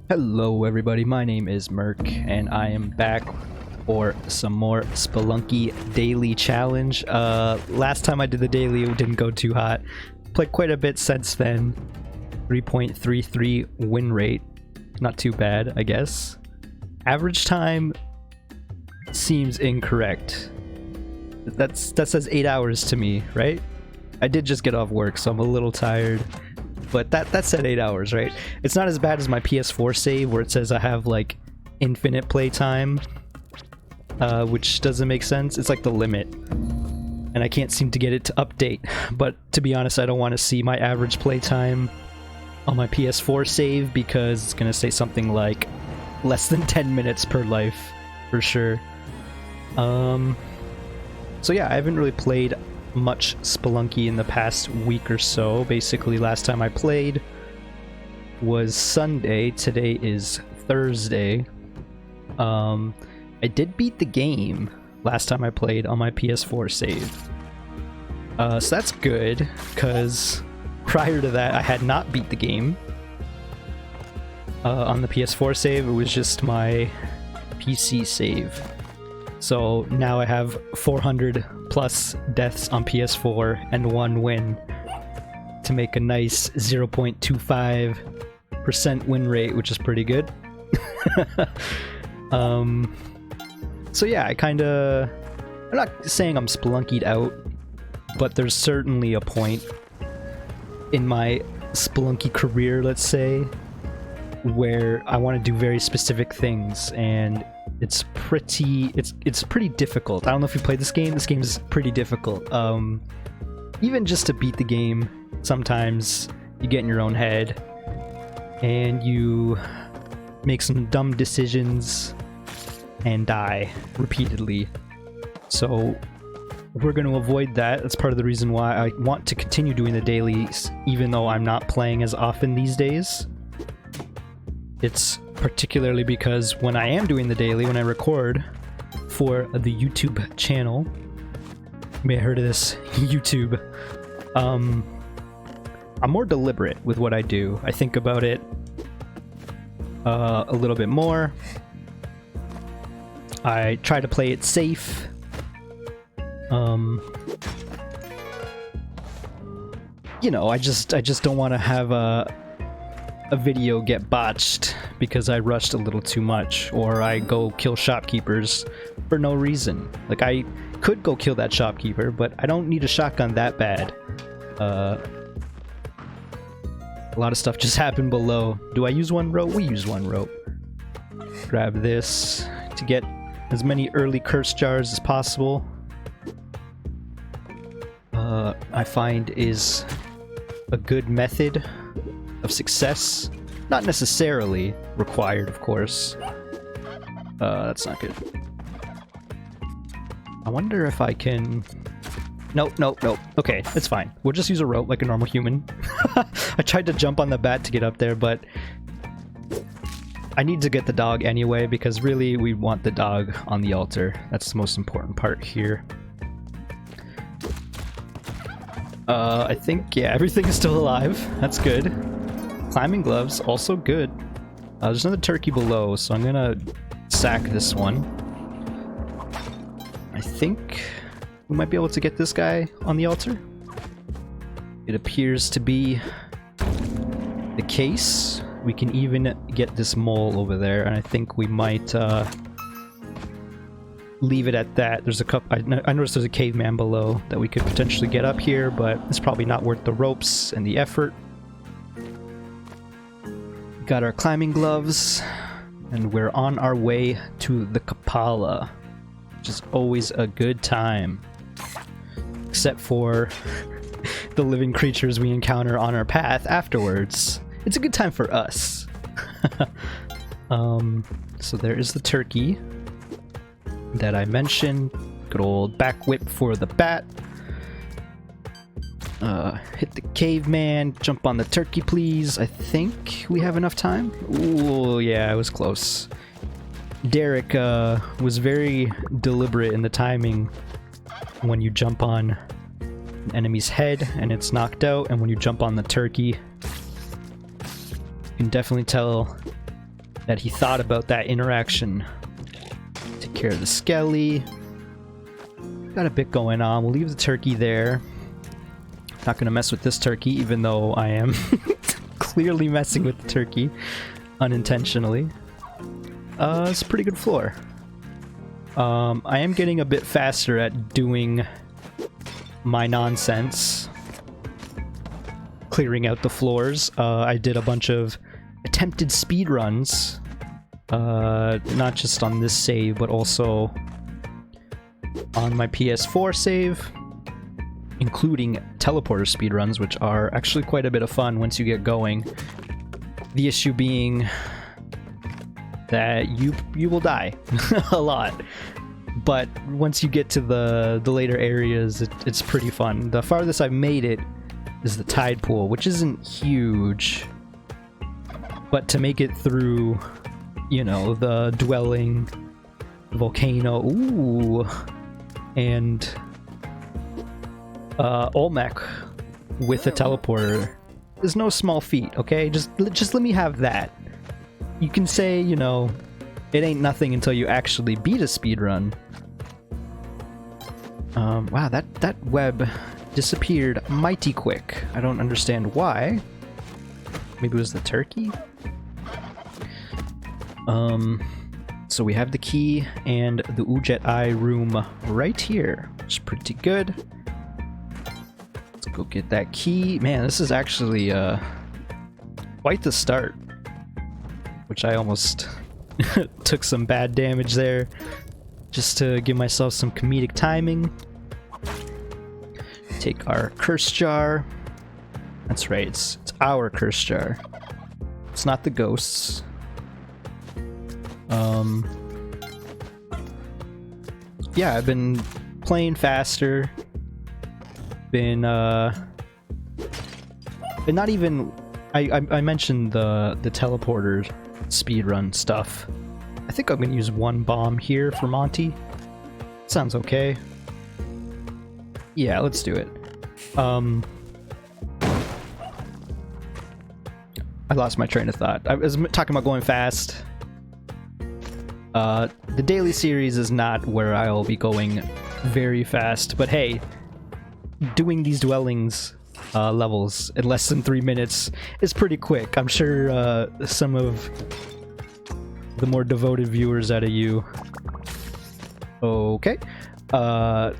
Hello everybody, my name is Merc and I am back for some more Spelunky daily challenge. Last time I did the daily it didn't go too hot. Played quite a bit since then. 3.33 win rate. Not too bad, I guess. Average time seems incorrect. That says 8 hours to me, right? I did just get off work, so I'm a little tired. But that said 8 hours, right? It's not as bad as my PS4 save where it says I have like infinite playtime, which doesn't make sense. It's like the limit, and I can't seem to get it to update. But to be honest, I don't want to see my average playtime on my PS4 save because it's gonna say something like less than 10 minutes per life for sure. So yeah, I haven't really played much Spelunky in the past week or so. Basically, last time I played was Sunday. Today is Thursday. I did beat the game last time I played on my PS4 save. So that's good, because prior to that I had not beat the game on the PS4 save. It was just my PC save. So now I have 400 plus deaths on PS4 and 1 win to make a nice 0.25% win rate, which is pretty good. So yeah, I'm not saying I'm Spelunkied out, but there's certainly a point in my Spelunky career, let's say, where I want to do very specific things, and it's pretty difficult. I don't know if you played this game. This game is pretty difficult. Even just to beat the game, sometimes you get in your own head and you make some dumb decisions and die repeatedly. So we're going to avoid that. That's part of the reason why I want to continue doing the dailies, even though I'm not playing as often these days. It's particularly because when I am doing the daily, when I record for the YouTube channel, you may have heard of this, YouTube, I'm more deliberate with what I do. I think about it a little bit more. I try to play it safe. You know, I just don't want to have a video get botched because I rushed a little too much, or I go kill shopkeepers for no reason. Like, I could go kill that shopkeeper, but I don't need a shotgun that bad. A lot of stuff just happened below. Do I use one rope? We use one rope. Grab this to get as many early curse jars as possible. I find is a good method of success. Not necessarily required, of course. That's not good. I wonder if I can... Nope. Okay, it's fine. We'll just use a rope like a normal human. I tried to jump on the bat to get up there, but I need to get the dog anyway, because really we want the dog on the altar. That's the most important part here. I think, yeah, everything is still alive. That's good. Climbing gloves, also good. There's another turkey below, so I'm gonna sack this one. I think we might be able to get this guy on the altar. It appears to be the case. We can even get this mole over there, and I think we might leave it at that. There's a couple. I noticed there's a caveman below that we could potentially get up here, but it's probably not worth the ropes and the effort. Got our climbing gloves, and we're on our way to the Kapala, which is always a good time. Except for the living creatures we encounter on our path afterwards. It's a good time for us. So there is the turkey that I mentioned. Good old back whip for the bat. Hit the caveman, jump on the turkey, please. I think we have enough time. Ooh, yeah, it was close. Derek was very deliberate in the timing when you jump on an enemy's head and it's knocked out, and when you jump on the turkey, you can definitely tell that he thought about that interaction. Take care of the skelly. Got a bit going on. We'll leave the turkey there. Not gonna mess with this turkey, even though I am clearly messing with the turkey unintentionally. It's a pretty good floor. I am getting a bit faster at doing my nonsense, clearing out the floors. I did a bunch of attempted speed runs, not just on this save, but also on my PS4 save, including teleporter speedruns, which are actually quite a bit of fun once you get going. The issue being that you will die a lot, but once you get to the later areas, it's pretty fun. The farthest I've made it is the tide pool, which isn't huge, but to make it through, you know, the dwelling, the volcano, ooh, and Olmec with a teleporter is no small feat, okay? Just let me have that. You can say, you know, it ain't nothing until you actually beat a speedrun. Wow, that web disappeared mighty quick. I don't understand why. Maybe it was the turkey? So we have the key and the Ujet Eye room right here, which is pretty good. Let's go get that key. Man, this is actually quite the start, which I almost took some bad damage there just to give myself some comedic timing. Take our curse jar. That's right, it's our curse jar. It's not the ghosts. Yeah, I've been playing faster. Been not even. I mentioned the teleporter speedrun stuff. I think I'm gonna use one bomb here for Monty. Sounds okay. Yeah, let's do it. I lost my train of thought. I was talking about going fast. The daily series is not where I'll be going very fast, but hey, doing these dwellings levels in less than 3 minutes is pretty quick. I'm sure some of the more devoted viewers out of you. Okay. I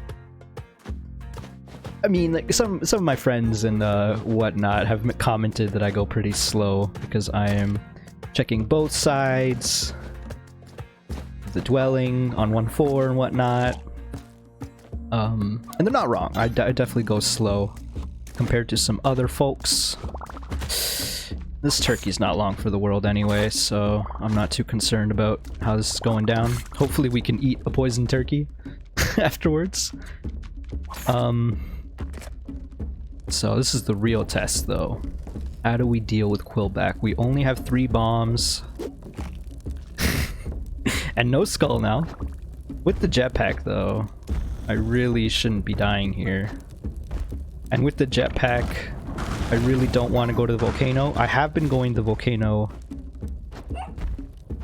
mean, like some of my friends and whatnot have commented that I go pretty slow because I am checking both sides of the dwelling on 1.4 and whatnot. And they're not wrong. I definitely go slow compared to some other folks. This turkey's not long for the world anyway, so I'm not too concerned about how this is going down. Hopefully we can eat a poisoned turkey afterwards. So this is the real test, though. How do we deal with Quillback? We only have 3 bombs. And no skull now. With the jetpack, though, I really shouldn't be dying here. And with the jetpack, I really don't want to go to the volcano. I have been going to the volcano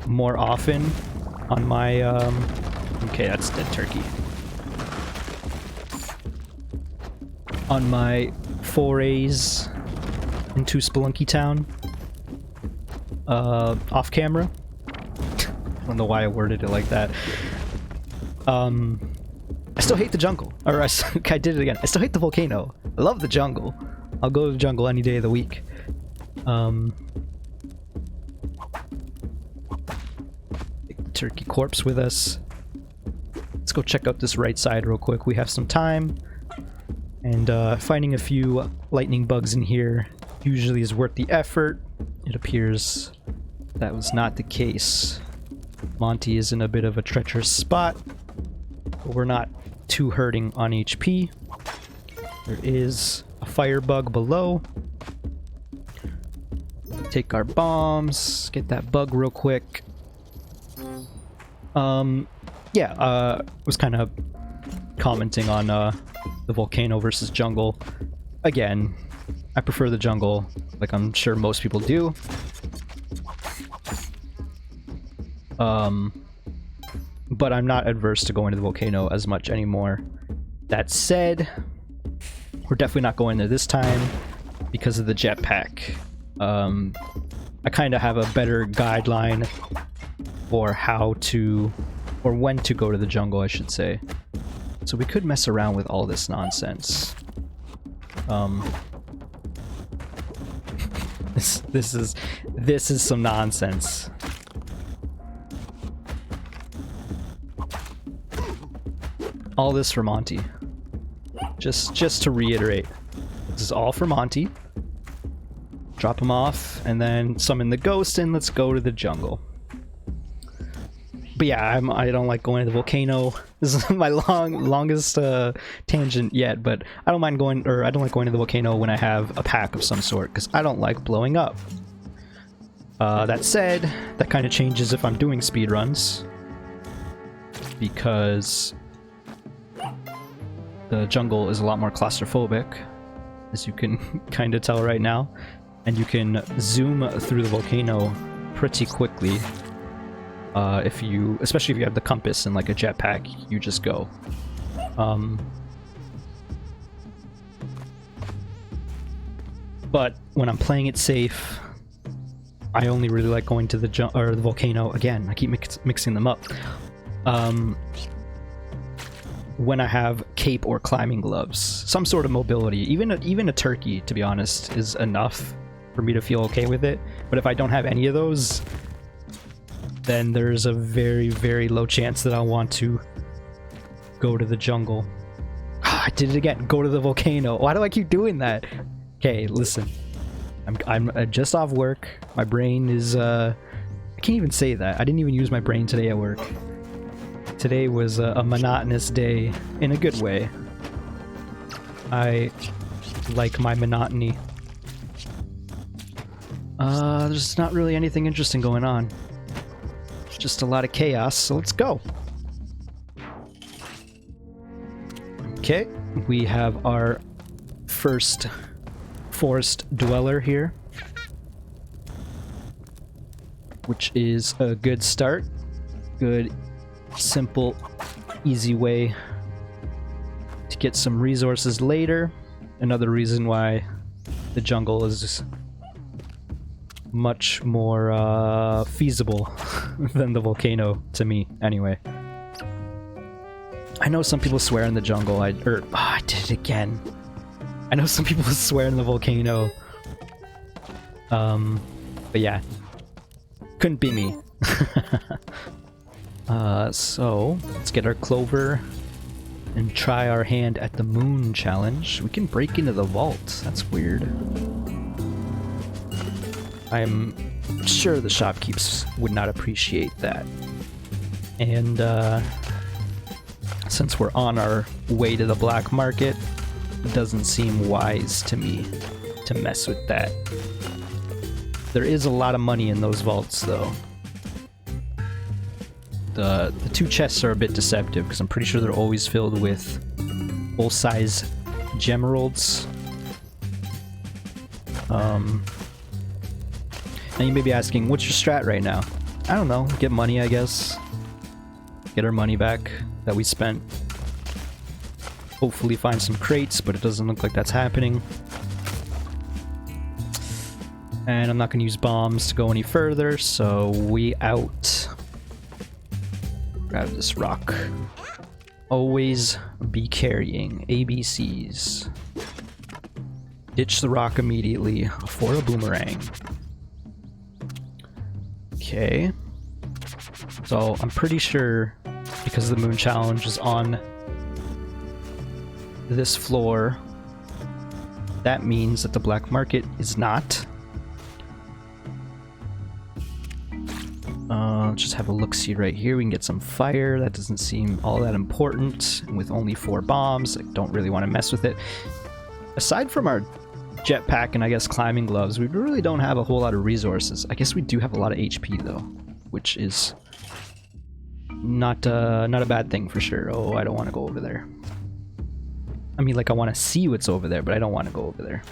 more often on my, okay, that's dead turkey. On my forays into Spelunky Town, off camera. I don't know why I worded it like that. I still hate the jungle. Or I did it again. I still hate the volcano. I love the jungle. I'll go to the jungle any day of the week. Take the turkey corpse with us. Let's go check out this right side real quick. We have some time. And finding a few lightning bugs in here usually is worth the effort. It appears that was not the case. Monty is in a bit of a treacherous spot, but we're not too hurting on HP. There is a fire bug below. Take our bombs, get that bug real quick. Yeah, was kind of commenting on the volcano versus jungle. Again, I prefer the jungle, like I'm sure most people do. But I'm not adverse to going to the volcano as much anymore. That said, we're definitely not going there this time because of the jetpack. I kind of have a better guideline for how to, or when to go to the jungle, I should say. So we could mess around with all this nonsense. This is some nonsense. All this for Monty. Just to reiterate, this is all for Monty. Drop him off, and then summon the ghost, and let's go to the jungle. But yeah, I don't like going to the volcano. This is my longest tangent yet, but I don't mind going, or I don't like going to the volcano when I have a pack of some sort, because I don't like blowing up. That said, that kind of changes if I'm doing speedruns, because the jungle is a lot more claustrophobic, as you can kind of tell right now, and you can zoom through the volcano pretty quickly. Especially if you have the compass and like a jetpack, you just go. But when I'm playing it safe, I only really like going to the volcano. Again, I keep mixing them up. When I have cape or climbing gloves, some sort of mobility, even a turkey, to be honest, is enough for me to feel okay with it. But if I don't have any of those, then there's a very, very low chance that I'll want to go to the jungle. I did it again. Go to the volcano. Why do I keep doing that? Okay, listen. I'm just off work. My brain is I can't even say that. I didn't even use my brain today at work. Today was a monotonous day in a good way. I like my monotony. There's not really anything interesting going on. Just a lot of chaos, so let's go. Okay, we have our first forest dweller here, which is a good start. Good, simple, easy way to get some resources later. Another reason why the jungle is much more feasible than the volcano to me, anyway. I know some people swear in the jungle. I did it again. I know some people swear in the volcano. But yeah, couldn't be me. So let's get our clover and try our hand at the moon challenge. We can break into the vault. That's weird. I'm sure the shopkeepers would not appreciate that. And since we're on our way to the black market, it doesn't seem wise to me to mess with that. There is a lot of money in those vaults, though. The two chests are a bit deceptive, because I'm pretty sure they're always filled with full-size gemeralds. Now you may be asking, what's your strat right now? I don't know, get money, I guess. Get our money back that we spent. Hopefully find some crates, but it doesn't look like that's happening. And I'm not going to use bombs to go any further, so we out. Grab this rock. Always be carrying ABCs. Ditch the rock immediately for a boomerang. Okay. So I'm pretty sure, because the moon challenge is on this floor, that means that the black market is not. Let's just have a look-see right here. We can get some fire. That doesn't seem all that important. And with only 4 bombs, I don't really want to mess with it. Aside from our jetpack and I guess climbing gloves, we really don't have a whole lot of resources. I guess we do have a lot of HP though, which is not a bad thing for sure. Oh, I don't want to go over there. I mean, like, I want to see what's over there, but I don't want to go over there.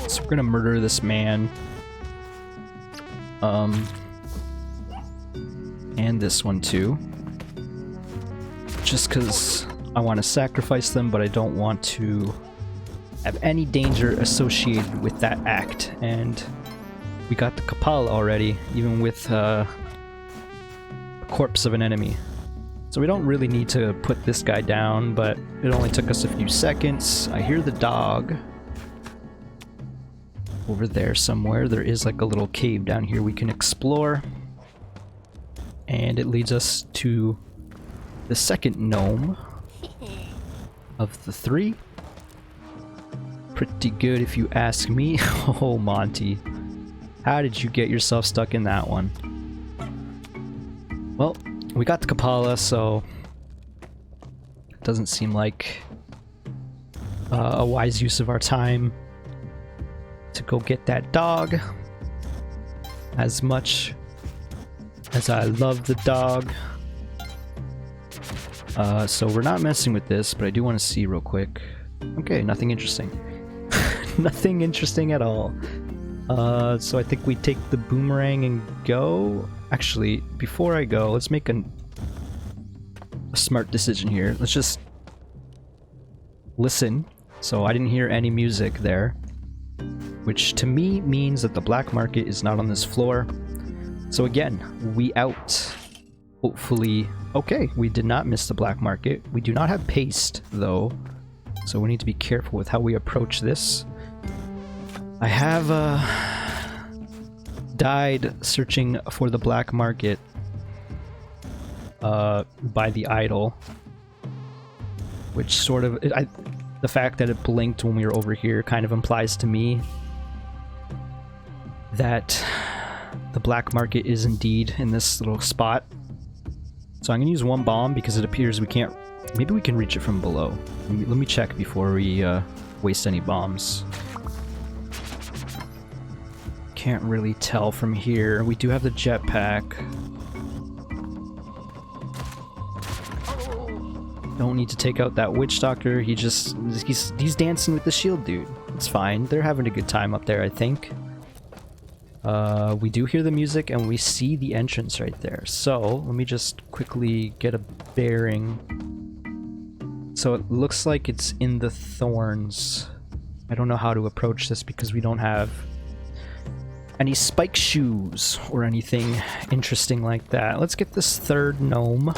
So we're gonna murder this man. And this one too. Just because I want to sacrifice them, but I don't want to have any danger associated with that act. And we got the Kapala already, even with a corpse of an enemy. So we don't really need to put this guy down, but it only took us a few seconds. I hear the dog. Over there somewhere, there is like a little cave down here we can explore. And it leads us to the second gnome of the three. Pretty good if you ask me. Oh, Monty. How did you get yourself stuck in that one? Well, we got the Kapala, so it doesn't seem like a wise use of our time to go get that dog. As much as I love the dog. So we're not messing with this, but I do want to see real quick. Okay, nothing interesting. Nothing interesting at all. So I think we take the boomerang and go. Actually, before I go, let's make a smart decision here. Let's just listen. So I didn't hear any music there, which to me means that the black market is not on this floor. So again, we out. Hopefully, okay, we did not miss the black market. We do not have paste though, so we need to be careful with how we approach this. I have died searching for the black market by the idol, which sort of the fact that it blinked when we were over here kind of implies to me that the black market is indeed in this little spot. So I'm gonna use one bomb because it appears we can't. Maybe we can reach it from below. Let me check before we waste any bombs. Can't really tell from here. We do have the jetpack. Don't need to take out that witch doctor. He's dancing with the shield dude. It's fine. They're having a good time up there, I think. We do hear the music and we see the entrance right there. So let me just quickly get a bearing. So it looks like it's in the thorns. I don't know how to approach this because we don't have any spike shoes or anything interesting like that. Let's get this third gnome.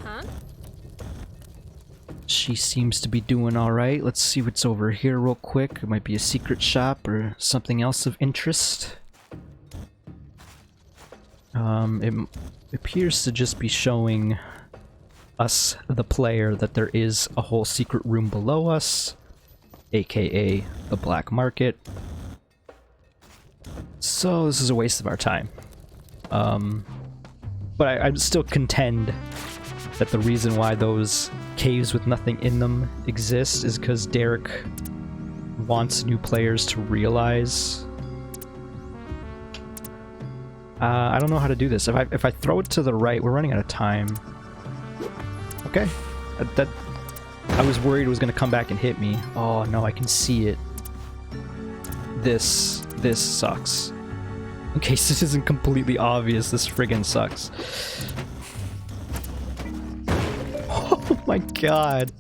Huh? She seems to be doing all right. Let's see what's over here real quick. It might be a secret shop or something else of interest. It appears to just be showing us, the player, that there is a whole secret room below us, aka the black market. So this is a waste of our time. But I still contend that the reason why those caves with nothing in them exist is because Derek wants new players to realize. I don't know how to do this. If I throw it to the right, we're running out of time. Okay. I was worried it was going to come back and hit me. Oh no, I can see it. This sucks. In case this isn't completely obvious, this friggin' sucks. Oh my god.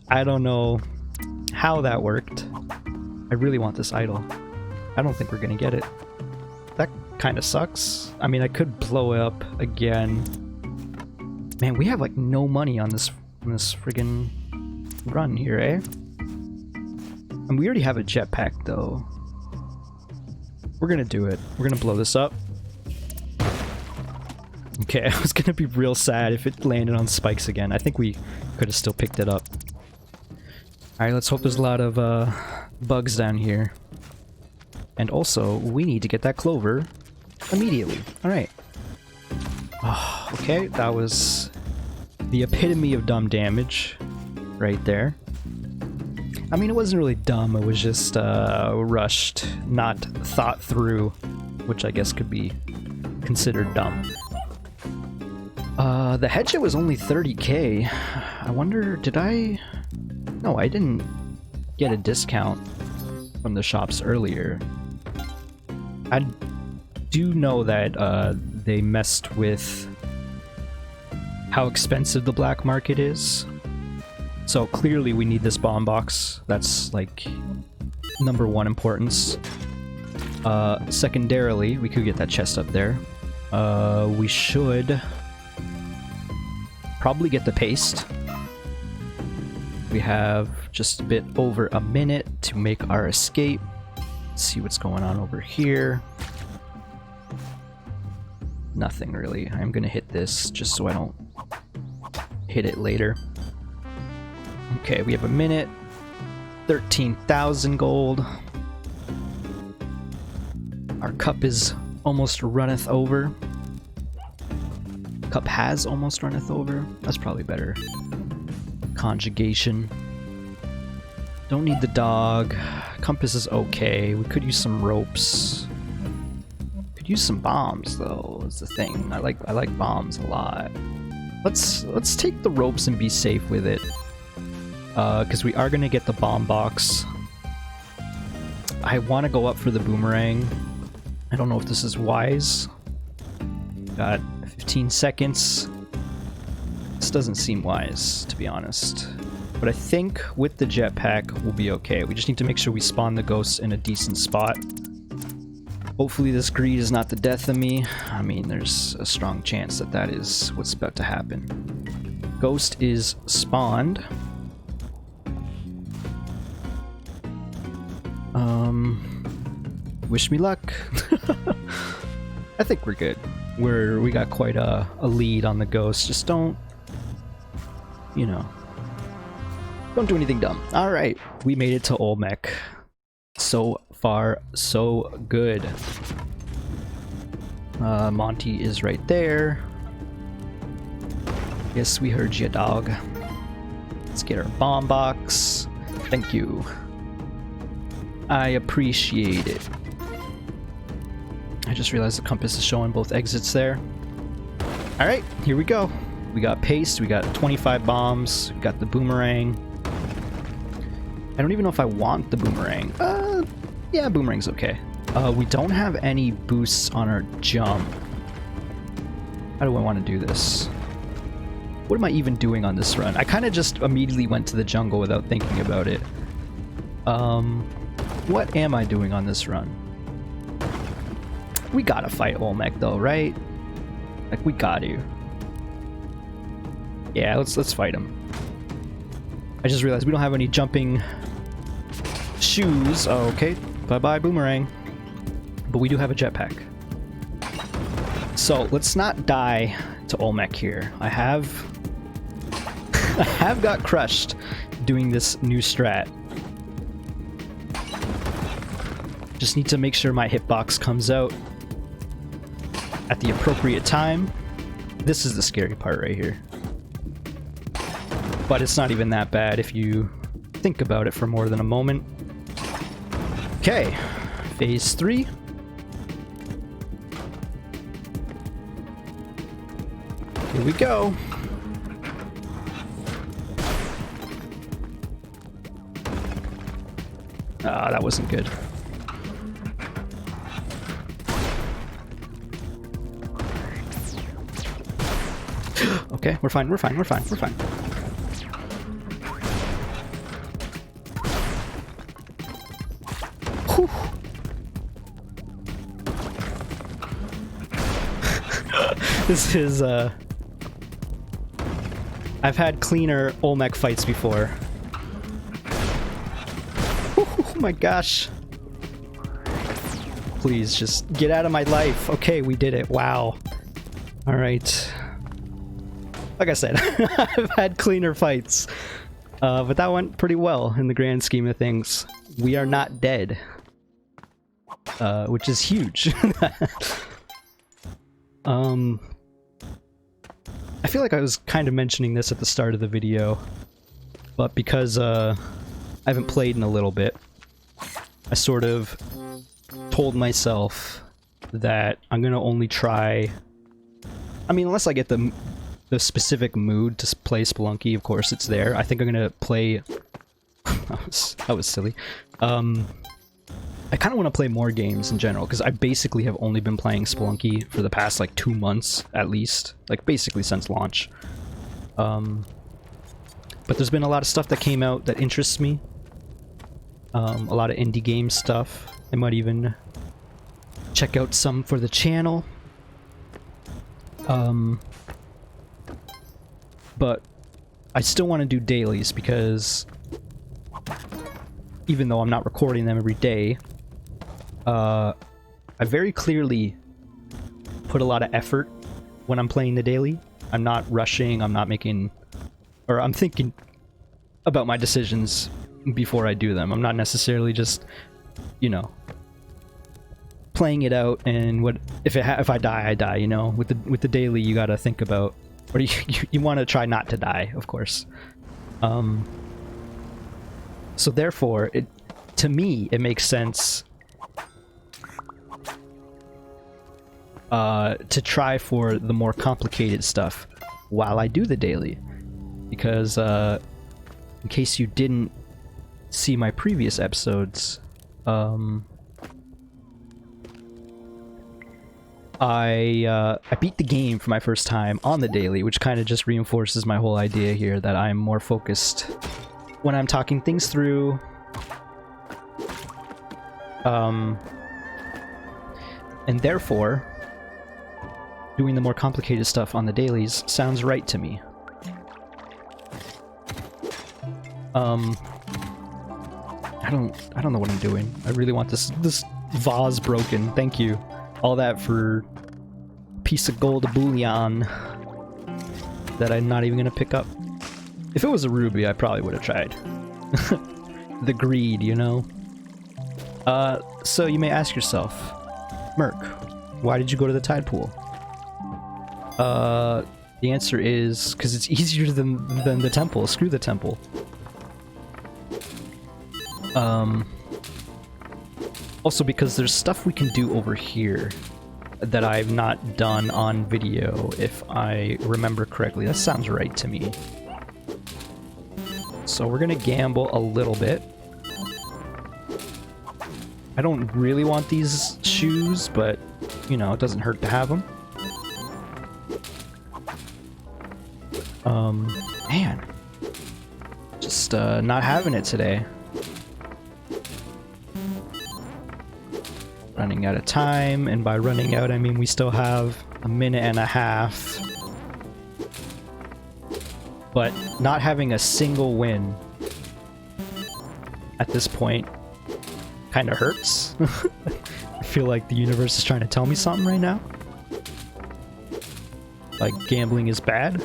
I don't know how that worked. I really want this idol. I don't think we're gonna get it. That kind of sucks. I mean, I could blow it up again. Man, we have like no money on this friggin' run here, eh? And we already have a jetpack though. We're gonna do it. We're gonna blow this up. Okay, I was gonna be real sad if it landed on spikes again. I think we could have still picked it up. Alright, let's hope there's a lot of bugs down here. And also, we need to get that clover immediately. Alright. Oh, okay, that was the epitome of dumb damage right there. I mean, it wasn't really dumb, it was just rushed, not thought through, which I guess could be considered dumb. The headshot was only 30k. I wonder, did I... No, I didn't get a discount from the shops earlier. I do know that they messed with how expensive the black market is. So clearly we need this bomb box. That's like #1 importance. Secondarily, we could get that chest up there. We should probably get the paste. We have just a bit over a minute to make our escape. Let's see what's going on over here. Nothing really. I'm gonna hit this just so I don't hit it later. Okay, we have a minute. 13,000 gold. Our cup is almost runneth over. Cup has almost runneth over. That's probably better. Conjugation. Don't need the dog. Compass is okay. We could use some ropes. Could use some bombs though, is the thing. I like bombs a lot. Let's take the ropes and be safe with it. Because we are gonna get the bomb box. I want to go up for the boomerang. I don't know if this is wise. Got 15 seconds. This doesn't seem wise, to be honest. But I think with the jetpack, we'll be okay. We just need to make sure we spawn the ghosts in a decent spot. Hopefully this greed is not the death of me. I mean, there's a strong chance that that is what's about to happen. Ghost is spawned. Wish me luck. I think we're good. We got quite a lead on the ghost. Just don't, you know, don't do anything dumb. All right, we made it to Olmec. So far, so good. Monty is right there. Yes, we heard you, dog. Let's get our bomb box. Thank you. I appreciate it. I just realized the compass is showing both exits there. Alright, here we go. We got paste, we got 25 bombs, we got the boomerang. I don't even know if I want the boomerang. Yeah, boomerang's okay. We don't have any boosts on our jump. How do I want to do this? What am I even doing on this run? I kind of just immediately went to the jungle without thinking about it. What am I doing on this run? We gotta fight Olmec though, right? Like, we got to. Yeah, let's fight him. I just realized we don't have any jumping shoes. Oh, okay. Bye-bye, boomerang. But we do have a jetpack. So, let's not die to Olmec here. I have got crushed doing this new strat. Just need to make sure my hitbox comes out at the appropriate time. This is the scary part right here. But it's not even that bad if you think about it for more than a moment. Okay, phase 3. Here we go. Ah, that wasn't good. Okay, we're fine, we're fine, we're fine, we're fine. Whew. This is, I've had cleaner Olmec fights before. Oh my gosh. Please, just get out of my life. Okay, we did it. Wow. Alright. Like I said, I've had cleaner fights, but that went pretty well in the grand scheme of things. We are not dead, which is huge. I feel like I was kind of mentioning this at the start of the video, but because I haven't played in a little bit, I sort of told myself that I'm gonna only try, I mean, unless I get the specific mood to play Spelunky, of course it's there. I think I'm gonna play... that was silly. I kind of want to play more games in general, because I basically have only been playing Spelunky for the past, like, 2 months, at least. Like, basically since launch. But there's been a lot of stuff that came out that interests me. A lot of indie game stuff. I might even check out some for the channel. But I still want to do dailies because even though I'm not recording them every day, I very clearly put a lot of effort when I'm playing the daily. I'm not rushing, I'm not making... or I'm thinking about my decisions before I do them. I'm not necessarily just, you know, playing it out and what if I die, I die, you know? With the daily, you gotta think about... or you want to try not to die, of course. So therefore, to me, it makes sense to try for the more complicated stuff while I do the daily. Because, in case you didn't see my previous episodes, I beat the game for my first time on the daily, which kind of just reinforces my whole idea here that I'm more focused when I'm talking things through. And therefore, doing the more complicated stuff on the dailies sounds right to me. I don't know what I'm doing. I really want this vase broken. Thank you. All that for a piece of gold bullion that I'm not even gonna pick up. If it was a ruby, I probably would have tried. The greed, you know? So you may ask yourself, Merc, why did you go to the tide pool? The answer is because it's easier than the temple. Screw the temple. Also because there's stuff we can do over here that I've not done on video, if I remember correctly. That sounds right to me. So we're gonna gamble a little bit. I don't really want these shoes, but, you know, it doesn't hurt to have them. Man. Just, not having it today. Running out of time, and by running out I mean we still have a minute and a half. But not having a single win at this point kind of hurts. I feel like the universe is trying to tell me something right now. Like gambling is bad.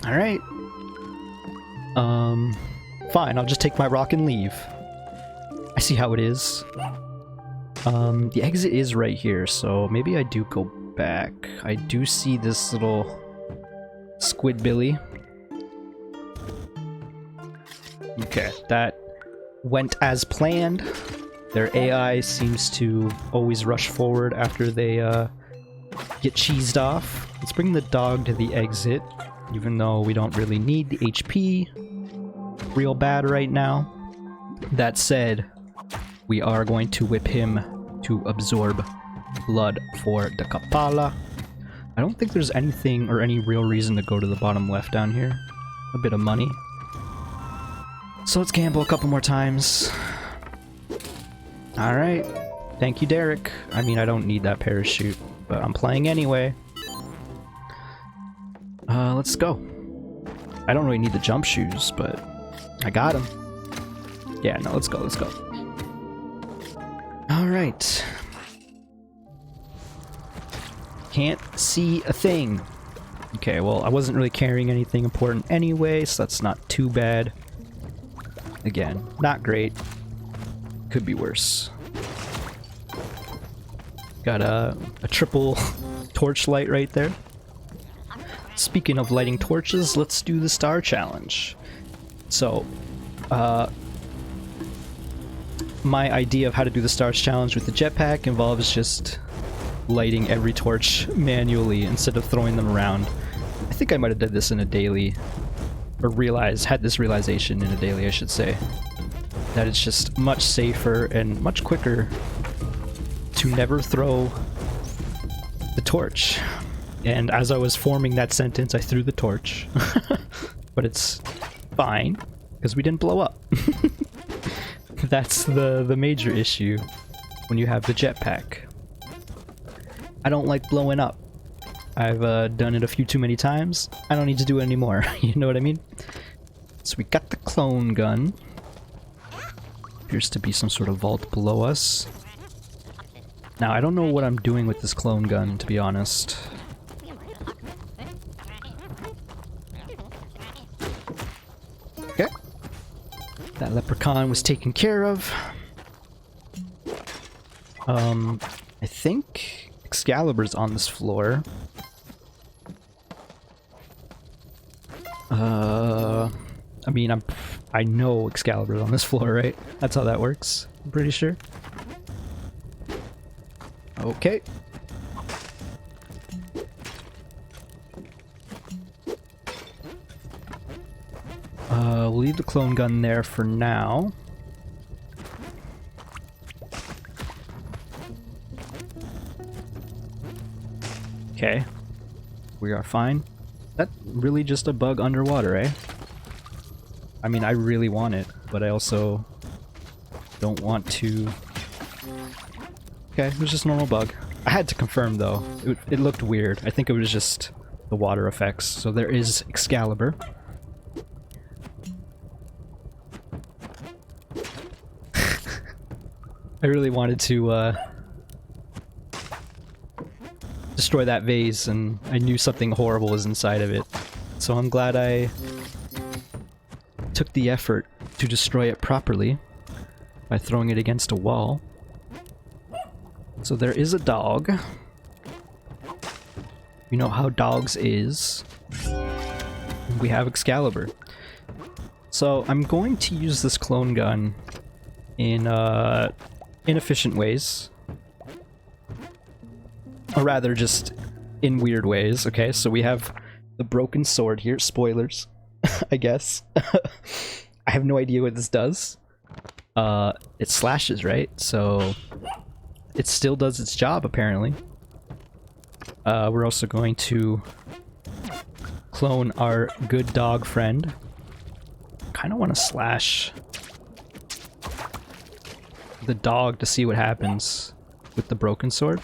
Alright. Fine, I'll just take my rock and leave. I see how it is. The exit is right here, so maybe I do go back. I do see this little Squidbilly. Okay, that went as planned. Their AI seems to always rush forward after they get cheesed off. Let's bring the dog to the exit, even though we don't really need the HP real bad right now. That said, we are going to whip him to absorb blood for the Kapala. I don't think there's anything or any real reason to go to the bottom left down here. A bit of money. So let's gamble a couple more times. Alright. Thank you, Derek. I mean, I don't need that parachute, but I'm playing anyway. Let's go. I don't really need the jump shoes, but I got them. Yeah, no, let's go, let's go. Alright. Can't see a thing. Okay, well, I wasn't really carrying anything important anyway, so that's not too bad. Again, not great. Could be worse. Got a triple torchlight right there. Speaking of lighting torches, let's do the star challenge. So, my idea of how to do the stars challenge with the jetpack involves just lighting every torch manually instead of throwing them around. I think I might have did this in a daily, or had this realization in a daily, I should say, that it's just much safer and much quicker to never throw the torch. And as I was forming that sentence, I threw the torch. But it's fine, because we didn't blow up. That's the major issue when you have the jetpack. I don't like blowing up. I've done it a few too many times. I don't need to do it anymore. You know what I mean? So we got the clone gun. Appears to be some sort of vault below us. Now, I don't know what I'm doing with this clone gun, to be honest. Okay. That leprechaun was taken care of. I think Excalibur's on this floor. I mean, I know Excalibur's on this floor, right? That's how that works. I'm pretty sure. Okay. We'll leave the clone gun there for now. Okay. We are fine. That's really just a bug underwater, eh? I mean, I really want it, but I also don't want to... Okay, it was just a normal bug. I had to confirm, though. It looked weird. I think it was just the water effects. So there is Excalibur. I really wanted to destroy that vase, and I knew something horrible was inside of it. So I'm glad I took the effort to destroy it properly by throwing it against a wall. So there is a dog. You know how dogs is. We have Excalibur. So I'm going to use this clone gun in inefficient ways. Or rather, just in weird ways. Okay, so we have the broken sword here. Spoilers, I guess. I have no idea what this does. It slashes, right? So it still does its job, apparently. We're also going to clone our good dog friend. Kind of want to slash the dog to see what happens with the broken sword.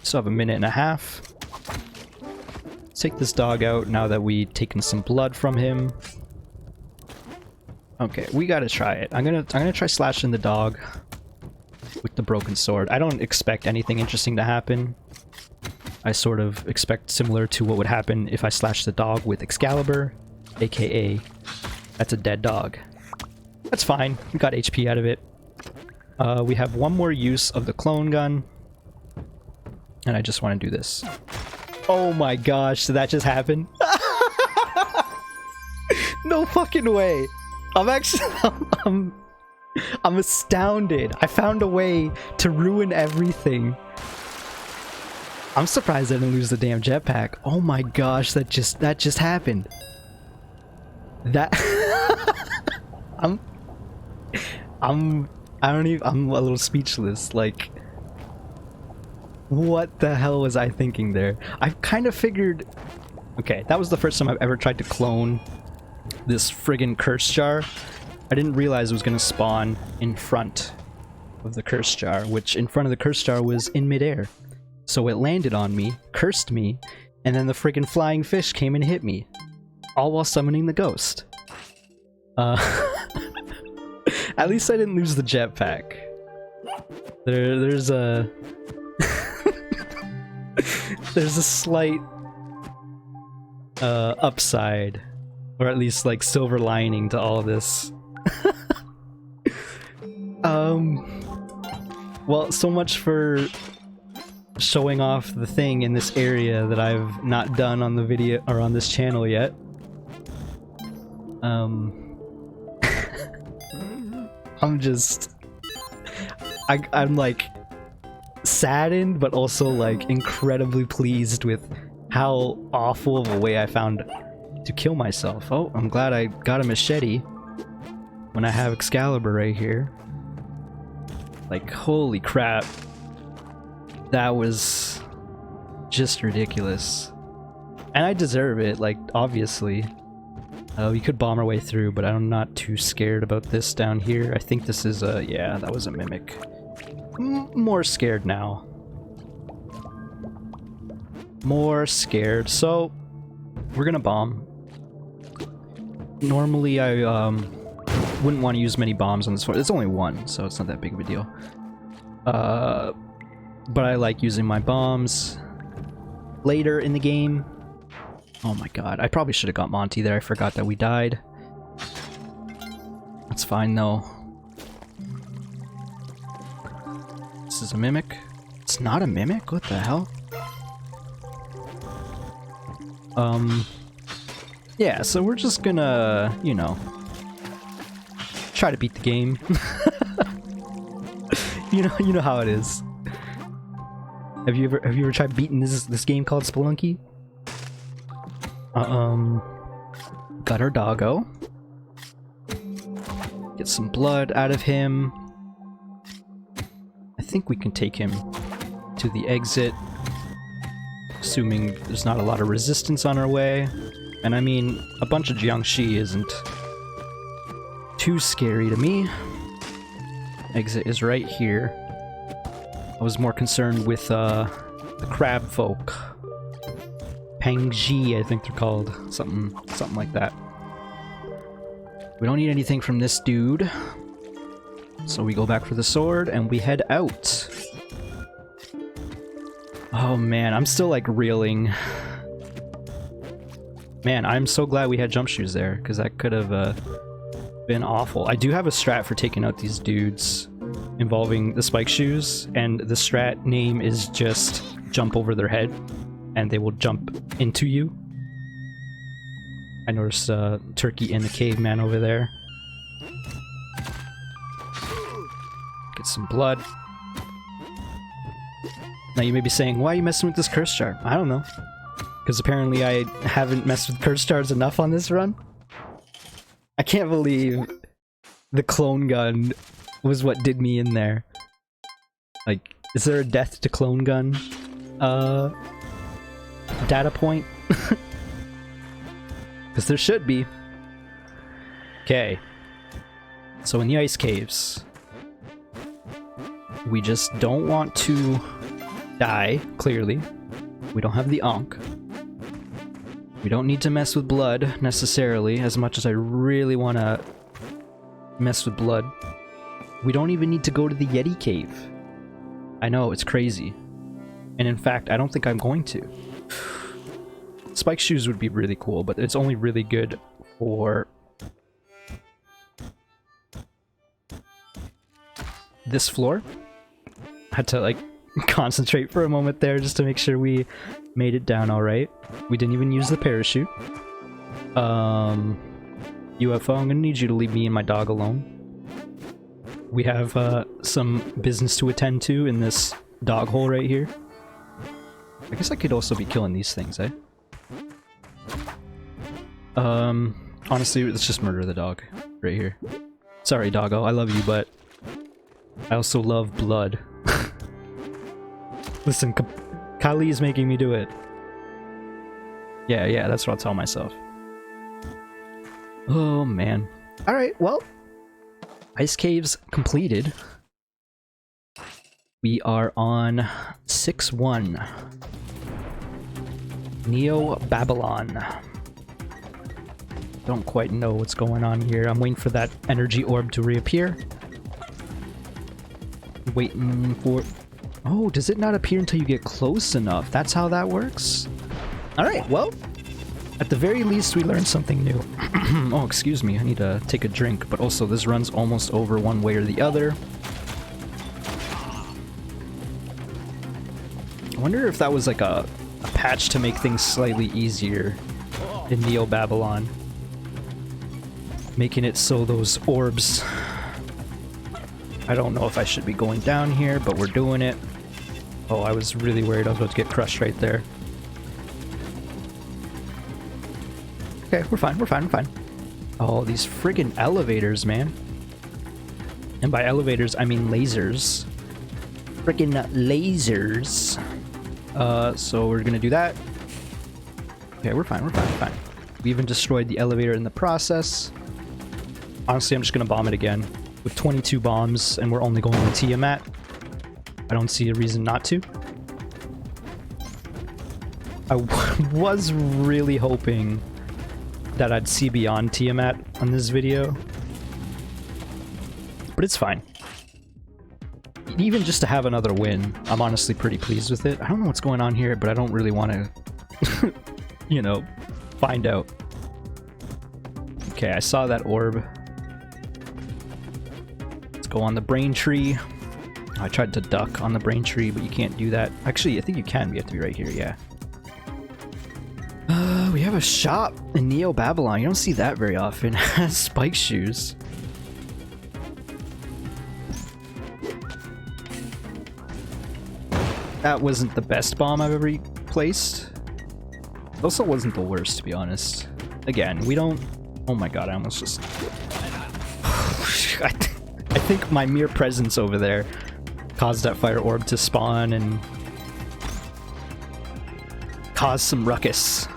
Still have a minute and a half. Let's take this dog out now that we've taken some blood from him. Okay, we gotta try it. I'm gonna try slashing the dog with the broken sword. I don't expect anything interesting to happen. I sort of expect similar to what would happen if I slashed the dog with Excalibur, aka that's a dead dog. That's fine. We got HP out of it. We have one more use of the clone gun. And I just want to do this. Oh my gosh, did that just happen? No fucking way. I'm actually... I'm astounded. I found a way to ruin everything. I'm surprised I didn't lose the damn jetpack. Oh my gosh, that just happened. That... I'm a little speechless. Like, what the hell was I thinking there? I kind of figured... Okay, that was the first time I've ever tried to clone this friggin' curse jar. I didn't realize it was going to spawn in front of the curse jar, which in front of the curse jar was in midair. So it landed on me, cursed me, and then the friggin' flying fish came and hit me. All while summoning the ghost. At least I didn't lose the jetpack. There's a... there's a slight upside, or at least like silver lining to all of this. Well, so much for showing off the thing in this area that I've not done on the video or on this channel yet. I'm like saddened, but also like incredibly pleased with how awful of a way I found to kill myself. Oh, I'm glad I got a machete when I have Excalibur right here. Like, holy crap. That was just ridiculous. And I deserve it, like, obviously. We could bomb our way through, but I'm not too scared about this down here. I think this is a... yeah, that was a mimic. More scared now. More scared. So, we're gonna bomb. Normally, I wouldn't want to use many bombs on this floor. It's only one, so it's not that big of a deal. But I like using my bombs later in the game. Oh my god, I probably should have got Monty there. I forgot that we died. That's fine though. This is a mimic. It's not a mimic? What the hell? Yeah, so we're just gonna, you know, try to beat the game. you know how it is. Have you ever tried beating this game called Spelunky? Got our doggo. Get some blood out of him. I think we can take him to the exit, assuming there's not a lot of resistance on our way. And I mean, a bunch of Jiangshi isn't too scary to me. Exit is right here. I was more concerned with the crab folk. Pangji, I think they're called. Something like that. We don't need anything from this dude. So we go back for the sword and we head out. Oh man, I'm still like reeling. Man, I'm so glad we had jump shoes there, because that could have been awful. I do have a strat for taking out these dudes involving the spike shoes, and the strat name is just jump over their head, and they will jump into you. I noticed Turkey and the caveman over there. Get some blood. Now you may be saying, why are you messing with this curse jar? I don't know. Because apparently I haven't messed with curse jars enough on this run. I can't believe the clone gun was what did me in there. Like, is there a death to clone gun data point? Because there should be. Okay. So in the ice caves, we just don't want to die, clearly. We don't have the Ankh. We don't need to mess with blood, necessarily, as much as I really want to mess with blood. We don't even need to go to the Yeti cave. I know, it's crazy. And in fact, I don't think I'm going to. Spike shoes would be really cool, but it's only really good for this floor. I had to, like, concentrate for a moment there just to make sure we made it down all right. We didn't even use the parachute. UFO, I'm gonna need you to leave me and my dog alone. We have some business to attend to in this dog hole right here. I guess I could also be killing these things, eh? Honestly, let's just murder the dog right here. Sorry, doggo, I love you, but I also love blood. Listen, Kali is making me do it. Yeah, that's what I'll tell myself. Oh, man. Alright, well. Ice caves completed. We are on 6-1. Neo Babylon. Don't quite know what's going on here. I'm waiting for that energy orb to reappear. Waiting for... Oh, does it not appear until you get close enough? That's how that works? Alright, well, at the very least we learned something new. Oh, excuse me, I need to take a drink, but also this run's almost over one way or the other. I wonder if that was like a patch to make things slightly easier in Neo Babylon. Making it so those orbs... I don't know if I should be going down here, but we're doing it. Oh, I was really worried I was about to get crushed right there. Okay, we're fine, we're fine. Oh, these friggin' elevators, man. And by elevators, I mean lasers. Friggin' lasers. So we're gonna do that. Okay, we're fine, we're fine, we're fine. We even destroyed the elevator in the process. Honestly, I'm just gonna bomb it again. With 22 bombs, and we're only going with Tiamat. I don't see a reason not to. I was really hoping that I'd see beyond Tiamat on this video. But it's fine. Even just to have another win, I'm honestly pretty pleased with it. I don't know what's going on here, but I don't really want to, you know, find out. Okay, I saw that orb. Let's go on the brain tree. I tried to duck on the brain tree, but you can't do that. Actually, I think you can. You have to be right here, yeah. We have a shop in Neo Babylon. You don't see that very often. Spike shoes. That wasn't the best bomb I've ever placed. It also wasn't the worst, to be honest. Again, we don't... Oh my god, I almost just... I think my mere presence over there caused that fire orb to spawn and cause some ruckus.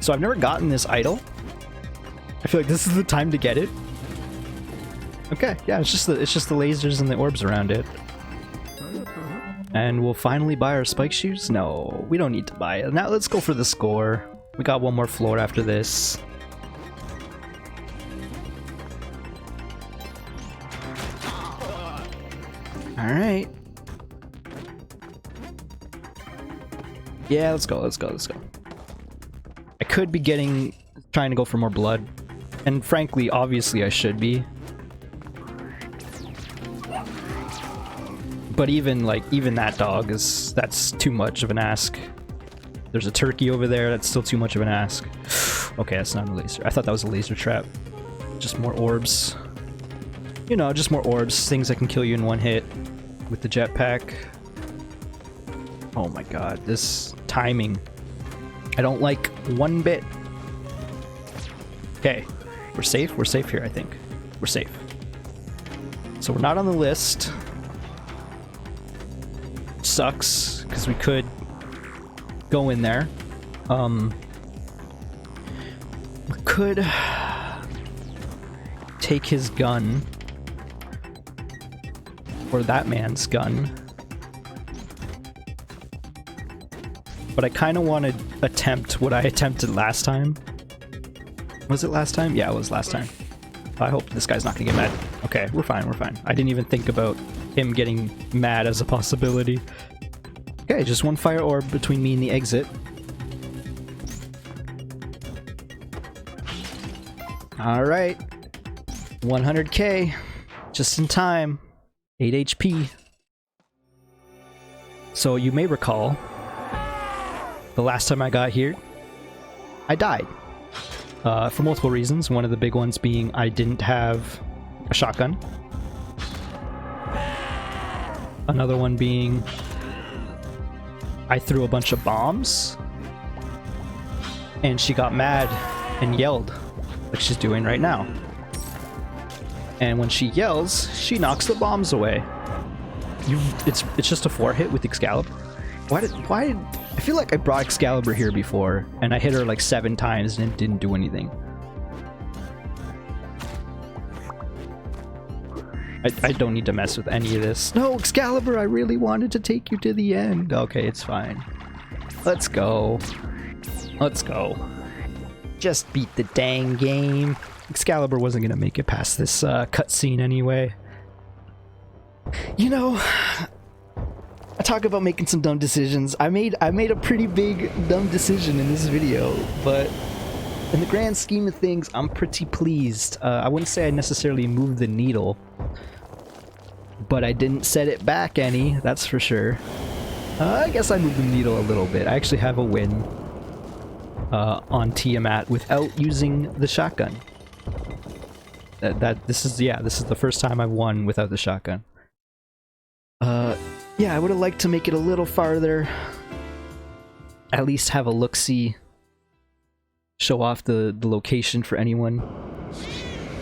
So I've never gotten this idol. I feel like this is the time to get it. Okay, yeah, it's just the lasers and the orbs around it. And we'll finally buy our spike shoes? No, we don't need to buy it. Now let's go for the score. We got one more floor after this. Alright. Yeah, let's go, let's go, let's go. I could be trying to go for more blood. And frankly, obviously I should be. But even that dog that's too much of an ask. There's a turkey over there, that's still too much of an ask. Okay, that's not a laser. I thought that was a laser trap. Just more orbs. You know, just more orbs, things that can kill you in one hit with the jetpack. Oh my god, this timing. I don't like one bit. Okay, we're safe here, I think. We're safe. So we're not on the list. Sucks, because we could go in there. We could take his gun. Or that man's gun. But I kind of want to attempt what I attempted last time. Was it last time? Yeah, it was last time. I hope this guy's not gonna get mad. Okay, we're fine, we're fine. I didn't even think about him getting mad as a possibility. Okay, just one fire orb between me and the exit. Alright. 100k. Just in time. 8 HP. So you may recall, the last time I got here, I died. For multiple reasons. One of the big ones being I didn't have a shotgun. Another one being I threw a bunch of bombs and she got mad and yelled like she's doing right now. And when she yells, she knocks the bombs away. It's just a 4-hit with Excalibur. Why did I feel like I brought Excalibur here before and I hit her like 7 times and it didn't do anything. I don't need to mess with any of this. No, Excalibur, I really wanted to take you to the end. Okay, it's fine. Let's go. Let's go. Just beat the dang game. Excalibur wasn't gonna make it past this cutscene anyway. You know, I talk about making some dumb decisions. I made a pretty big dumb decision in this video, but in the grand scheme of things, I'm pretty pleased. I wouldn't say I necessarily moved the needle, but I didn't set it back any, that's for sure. I guess I moved the needle a little bit. I actually have a win on Tiamat without using the shotgun. This is the first time I've won without the shotgun. Yeah, I would have liked to make it a little farther. At least have a look-see. Show off the location for anyone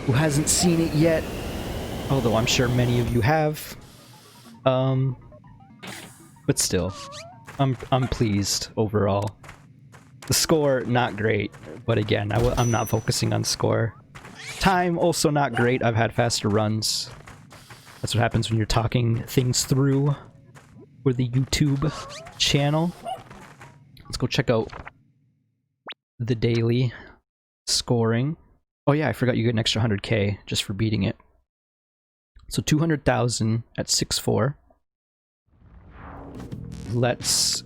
who hasn't seen it yet. Although I'm sure many of you have. But still. I'm pleased overall. The score, not great, but again, I'm not focusing on score. Time, also not great. I've had faster runs. That's what happens when you're talking things through for the YouTube channel. Let's go check out the daily scoring. Oh yeah, I forgot you get an extra 100k just for beating it. So 200,000 at 6-4. Let's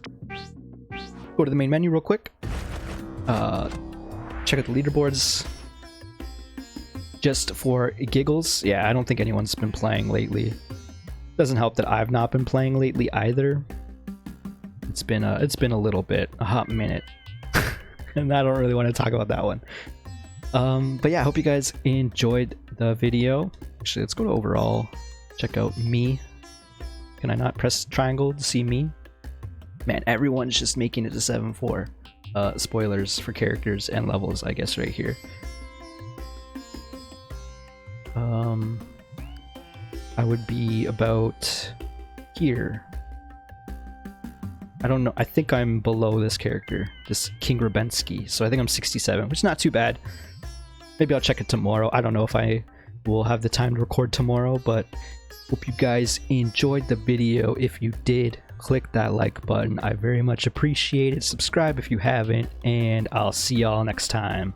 go to the main menu real quick. Check out the leaderboards. Just for giggles. Yeah, I don't think anyone's been playing lately. Doesn't help that I've not been playing lately either. It's been a little bit, a hot minute. And I don't really want to talk about that one. But yeah, I hope you guys enjoyed the video. Actually, let's go to overall. Check out me. Can I not press triangle to see me? Man, everyone's just making it to 7-4. Spoilers for characters and levels, I guess, right here. I would be about here. I don't know. I think I'm below this character, this King Rabensky. So I think I'm 67, which is not too bad. Maybe I'll check it tomorrow. I don't know if I will have the time to record tomorrow, but hope you guys enjoyed the video. If you did, click that like button. I very much appreciate it. Subscribe if you haven't, and I'll see y'all next time.